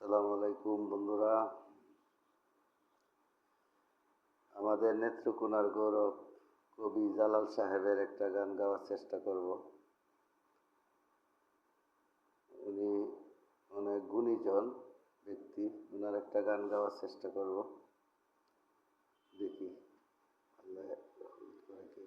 আসসালামু আলাইকুম বন্ধুরা। আমাদের নেত্রকোনার গৌরব কবি জালাল সাহেবের একটা গান গাওয়ার চেষ্টা করব। উনি অনেক গুণীজন ব্যক্তি, ওনার একটা গান গাওয়ার চেষ্টা করব। দেখি আল্লাহ করে কি।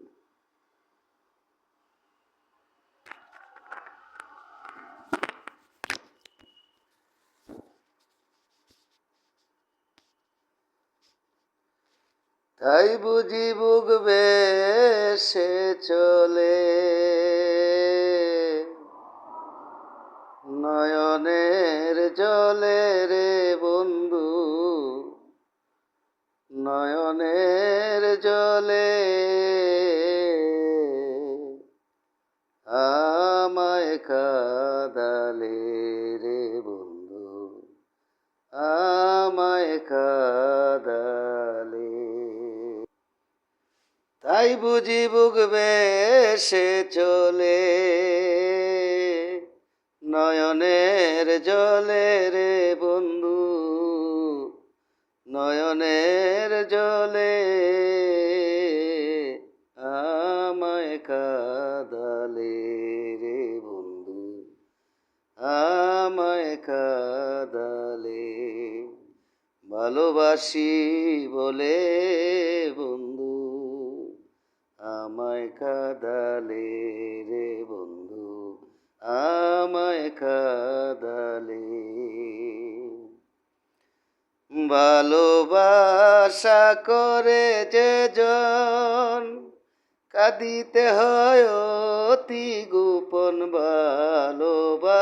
তাই বুঝি বুক বেশে চলে নয়নের জলে রে বন্ধু, নয়নের জলে আমায় কাঁদালে রে বন্ধু, আমায় কাঁদালে। তাই বুঝি বুক বেশে চলে নয়নের জলে রে বন্ধু, নয়নের জলে আমায় কাঁদালে রে বন্ধু, আমায় কাঁদালে। ভালোবাসি বলে বন্ধু আমায় কাঁদালে রে বন্ধু, আমায় কাঁদালে। ভালোবাসা করে যে জন কাঁদিতে হয় অতি গোপন, ভালোবাসা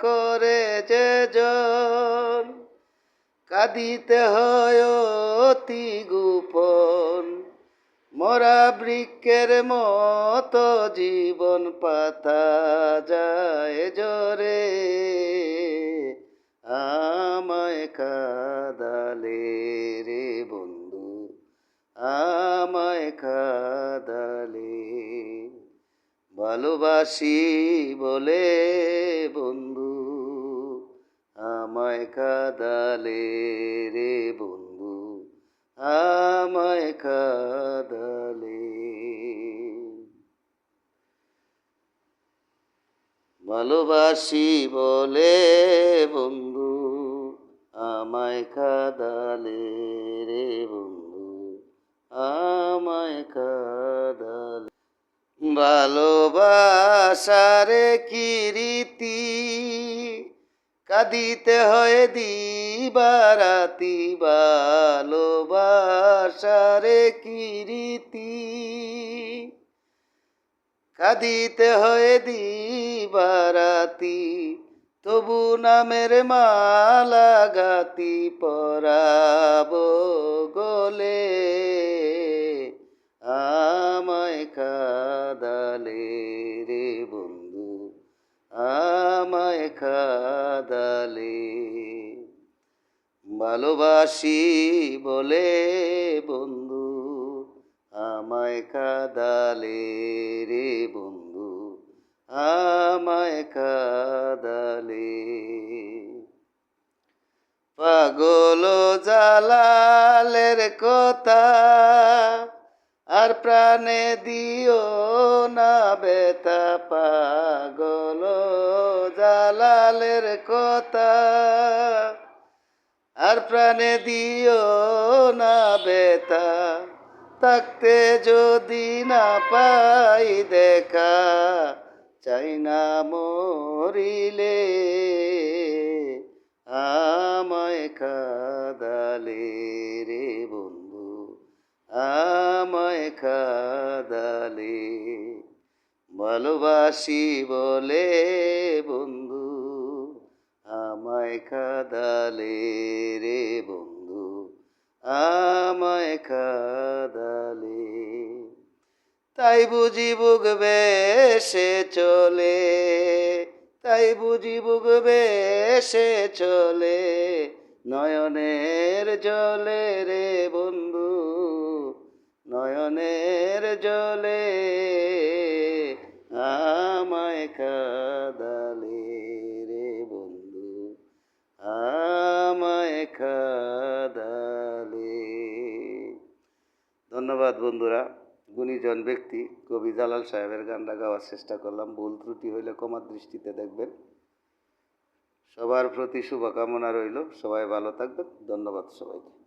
করে যে জন কাঁদিতে হয় অতি গোপন। মরা বৃক্ষের মতো জীবন পাতা যায় জরে আমায় কাঁদালে রে বন্ধু, আমায় কাঁদালে। ভালোবাসি বলে বন্ধু আমায় কাঁদালে রে বন্ধু, আমায় কাঁদালে। ভালোবাসি বলে বন্ধু আমায় কাঁদালে রে বন্ধু, আমায় কাঁদালে। ভালোবাসারে কি রীতি কাঁদিতে হয় দিবারাতি, ভালোবাসারে কি রীতি কাঁদিতে হয় দিবারাতি। তবু নামের মালা গাতি পরাব গলে আমায় কাঁদালে রে বন্ধু, আমায় কাঁদালে। ভালোবাসি বলে বন্ধু আমায় কাঁদালে রে বন্ধু, আমায় কাঁদালে। পাগল জালালের কথা আর প্রাণে দিও না বেতা, পাগল জালালের কথা আর প্রাণে দিও না বেতা। থাকতে যদি না পাই দেখা, চাই না মরিলে আমায় কাঁদালে রে বন্ধু, আমায় কাঁদালে। ভালোবাসি বলে বন্ধু আমায় কাঁদালে রে বন্ধু, আমায় কাঁদালে। তাই বুঝি বুক বেশে চলে, তাই বুঝি বুক বেশে চলে নয়নের জলে রে বন্ধু, নয়নের জলে আমায় কাঁদালে রে বন্ধু, ধন্যবাদ বন্ধুরা। গুণীজন ব্যক্তি কবি জালাল সাহেবের গানটা গাওয়ার চেষ্টা করলাম, ভুল ত্রুটি হইলে ক্ষমার দৃষ্টিতে দেখবেন। সবার প্রতি শুভকামনা রইল, সবাই ভালো থাকবেন। ধন্যবাদ সবাইকে।